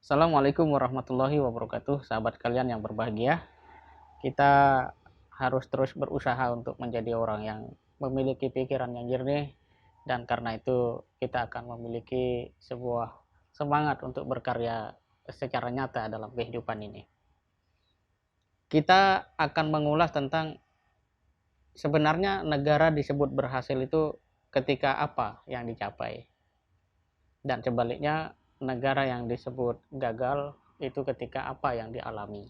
Assalamualaikum warahmatullahi wabarakatuh, sahabat kalian yang berbahagia. Kita harus terus berusaha untuk menjadi orang yang memiliki pikiran yang jernih, dan karena itu kita akan memiliki sebuah semangat untuk berkarya secara nyata dalam kehidupan ini. Kita akan mengulas tentang sebenarnya negara disebut berhasil itu ketika apa yang dicapai, dan sebaliknya negara yang disebut gagal itu ketika apa yang dialami.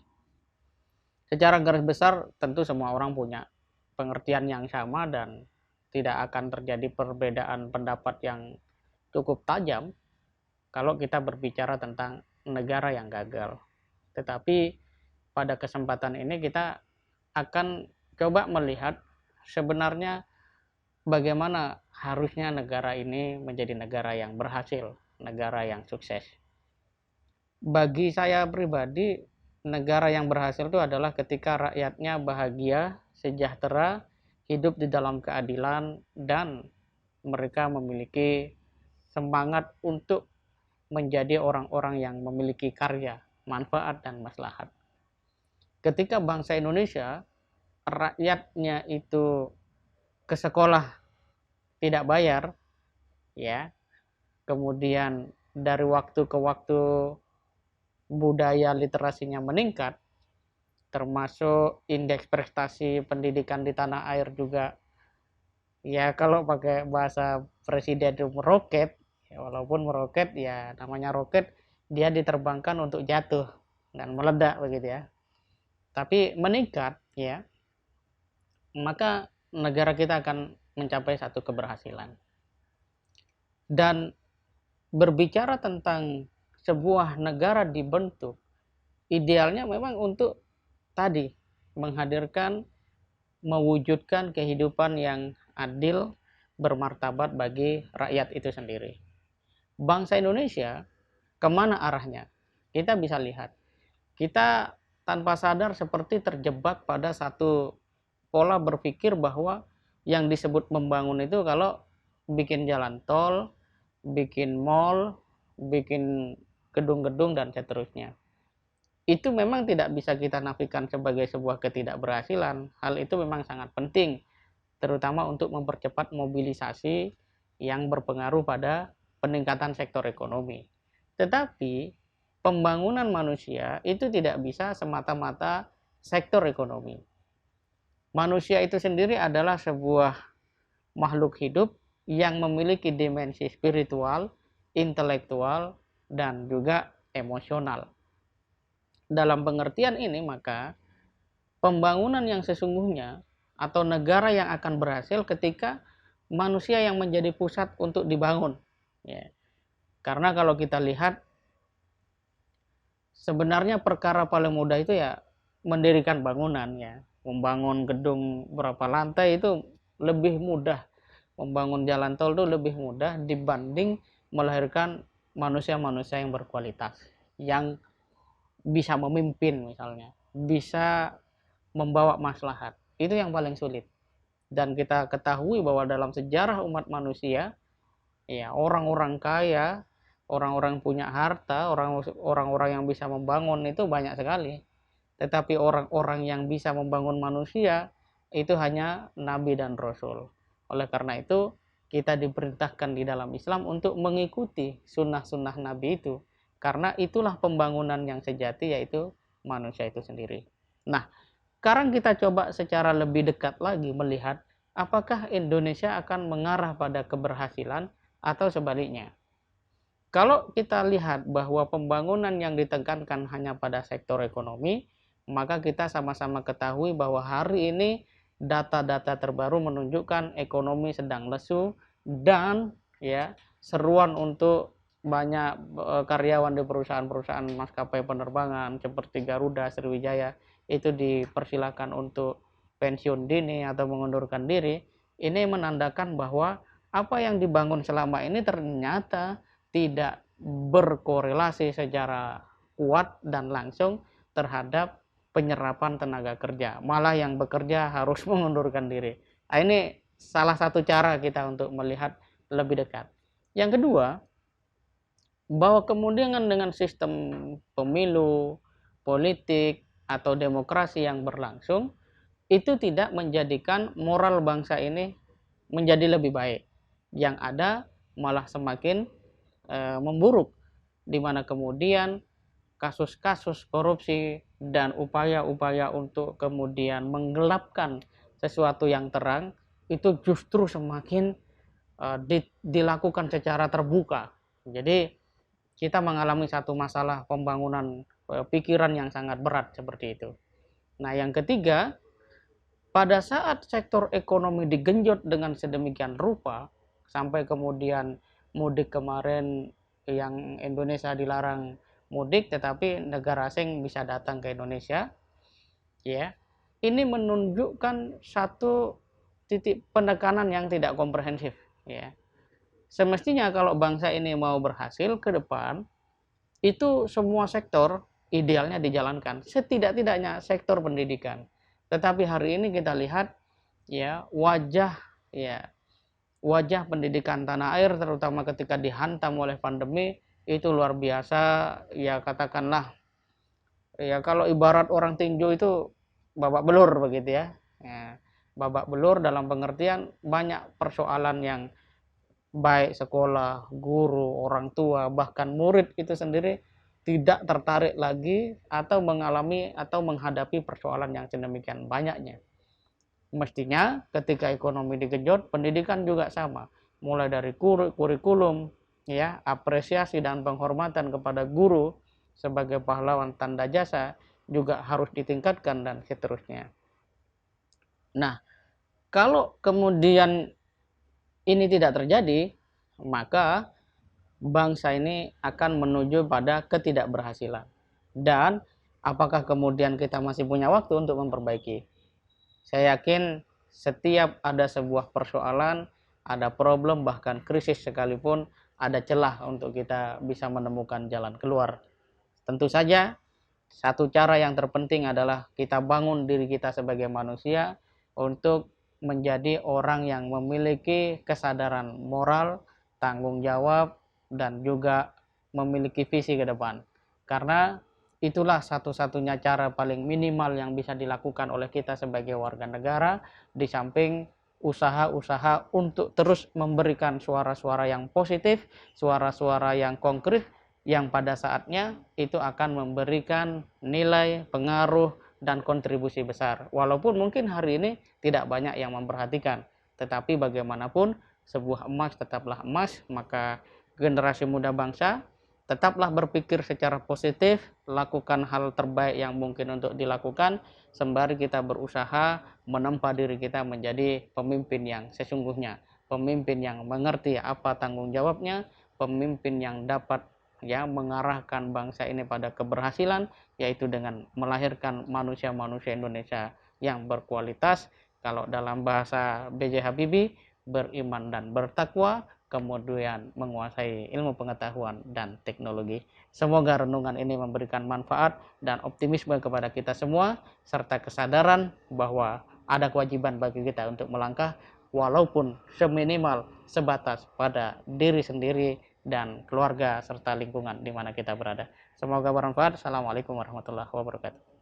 Secara garis besar tentu semua orang punya pengertian yang sama dan tidak akan terjadi perbedaan pendapat yang cukup tajam kalau kita berbicara tentang negara yang gagal. Tetapi pada kesempatan ini kita akan coba melihat sebenarnya bagaimana harusnya negara ini menjadi negara yang berhasil, negara yang sukses. Bagi saya pribadi, negara yang berhasil itu adalah ketika rakyatnya bahagia, sejahtera, hidup di dalam keadilan, dan mereka memiliki semangat untuk menjadi orang-orang yang memiliki karya, manfaat, dan maslahat. Ketika bangsa Indonesia, rakyatnya itu ke sekolah tidak bayar, ya, kemudian dari waktu ke waktu budaya literasinya meningkat, termasuk indeks prestasi pendidikan di tanah air juga, ya kalau pakai bahasa presiden itu meroket, ya, walaupun meroket ya namanya roket, dia diterbangkan untuk jatuh dan meledak begitu ya, tapi meningkat ya, maka negara kita akan mencapai satu keberhasilan. Dan berbicara tentang sebuah negara dibentuk, idealnya memang untuk tadi menghadirkan, mewujudkan kehidupan yang adil, bermartabat bagi rakyat itu sendiri. Bangsa Indonesia kemana arahnya? Kita bisa lihat, kita tanpa sadar seperti terjebak pada satu pola berpikir bahwa yang disebut membangun itu kalau bikin jalan tol, bikin mall, bikin gedung-gedung, dan seterusnya. Itu memang tidak bisa kita nafikan sebagai sebuah ketidakberhasilan. Hal itu memang sangat penting, terutama untuk mempercepat mobilisasi yang berpengaruh pada peningkatan sektor ekonomi. Tetapi pembangunan manusia itu tidak bisa semata-mata sektor ekonomi. Manusia itu sendiri adalah sebuah makhluk hidup yang memiliki dimensi spiritual, intelektual, dan juga emosional. Dalam pengertian ini, maka pembangunan yang sesungguhnya atau negara yang akan berhasil ketika manusia yang menjadi pusat untuk dibangun. Ya. Karena kalau kita lihat, sebenarnya perkara paling mudah itu ya mendirikan bangunan ya. Membangun gedung berapa lantai itu lebih mudah. Membangun jalan tol itu lebih mudah dibanding melahirkan manusia-manusia yang berkualitas, yang bisa memimpin misalnya, bisa membawa maslahat. Itu yang paling sulit. Dan kita ketahui bahwa dalam sejarah umat manusia, ya orang-orang kaya, orang-orang punya harta, orang-orang yang bisa membangun itu banyak sekali. Tetapi orang-orang yang bisa membangun manusia itu hanya nabi dan rasul. Oleh karena itu, kita diperintahkan di dalam Islam untuk mengikuti sunnah-sunnah nabi itu, karena itulah pembangunan yang sejati, yaitu manusia itu sendiri. Nah, sekarang kita coba secara lebih dekat lagi melihat apakah Indonesia akan mengarah pada keberhasilan atau sebaliknya. Kalau kita lihat bahwa pembangunan yang ditekankan hanya pada sektor ekonomi, maka kita sama-sama ketahui bahwa hari ini data-data terbaru menunjukkan ekonomi sedang lesu, dan ya seruan untuk banyak karyawan di perusahaan-perusahaan maskapai penerbangan seperti Garuda, Sriwijaya itu dipersilakan untuk pensiun dini atau mengundurkan diri. Ini menandakan bahwa apa yang dibangun selama ini ternyata tidak berkorelasi secara kuat dan langsung terhadap penyerapan tenaga kerja, malah yang bekerja harus mengundurkan diri. Nah, ini salah satu cara kita untuk melihat lebih dekat. Yang kedua, bahwa kemudian dengan sistem pemilu, politik, atau demokrasi yang berlangsung, itu tidak menjadikan moral bangsa ini menjadi lebih baik. Yang ada malah semakin memburuk, di mana kemudian kasus-kasus korupsi dan upaya-upaya untuk kemudian menggelapkan sesuatu yang terang itu justru semakin dilakukan secara terbuka. Jadi kita mengalami satu masalah pembangunan pikiran yang sangat berat seperti itu. Nah, yang ketiga, pada saat sektor ekonomi digenjot dengan sedemikian rupa, sampai kemudian mudik kemarin yang Indonesia dilarang mudik, tetapi negara asing bisa datang ke Indonesia, ya, ini menunjukkan satu titik penekanan yang tidak komprehensif, ya. Semestinya kalau bangsa ini mau berhasil ke depan, itu semua sektor idealnya dijalankan, setidak-tidaknya sektor pendidikan. Tetapi hari ini kita lihat, ya, ya wajah pendidikan tanah air terutama ketika dihantam oleh pandemi itu luar biasa. Ya, katakanlah, ya, kalau ibarat orang tinju itu babak belur begitu, ya, babak belur dalam pengertian banyak persoalan yang baik sekolah, guru, orang tua, bahkan murid itu sendiri tidak tertarik lagi atau mengalami atau menghadapi persoalan yang sedemikian banyaknya. Mestinya ketika ekonomi digenjot, pendidikan juga sama. Mulai dari kurikulum, ya, apresiasi dan penghormatan kepada guru sebagai pahlawan tanda jasa juga harus ditingkatkan dan seterusnya. Nah, kalau kemudian ini tidak terjadi, maka bangsa ini akan menuju pada ketidakberhasilan. Dan apakah kemudian kita masih punya waktu untuk memperbaiki? Saya yakin setiap ada sebuah persoalan, ada problem, bahkan krisis sekalipun, ada celah untuk kita bisa menemukan jalan keluar. Tentu saja, satu cara yang terpenting adalah kita bangun diri kita sebagai manusia untuk menjadi orang yang memiliki kesadaran moral, tanggung jawab, dan juga memiliki visi ke depan. Karena itulah satu-satunya cara paling minimal yang bisa dilakukan oleh kita sebagai warga negara, di samping usaha-usaha untuk terus memberikan suara-suara yang positif, suara-suara yang konkret, yang pada saatnya itu akan memberikan nilai, pengaruh, dan kontribusi besar. Walaupun mungkin hari ini tidak banyak yang memperhatikan, tetapi bagaimanapun sebuah emas tetaplah emas. Maka generasi muda bangsa tetaplah berpikir secara positif, lakukan hal terbaik yang mungkin untuk dilakukan, sembari kita berusaha menempa diri kita menjadi pemimpin yang sesungguhnya, pemimpin yang mengerti apa tanggung jawabnya, pemimpin yang dapat, ya, mengarahkan bangsa ini pada keberhasilan, yaitu dengan melahirkan manusia-manusia Indonesia yang berkualitas. Kalau dalam bahasa B.J. Habibie, beriman dan bertakwa, kemudian menguasai ilmu pengetahuan dan teknologi. Semoga renungan ini memberikan manfaat dan optimisme kepada kita semua, serta kesadaran bahwa ada kewajiban bagi kita untuk melangkah, walaupun seminimal sebatas pada diri sendiri dan keluarga serta lingkungan di mana kita berada. Semoga bermanfaat. Assalamualaikum warahmatullahi wabarakatuh.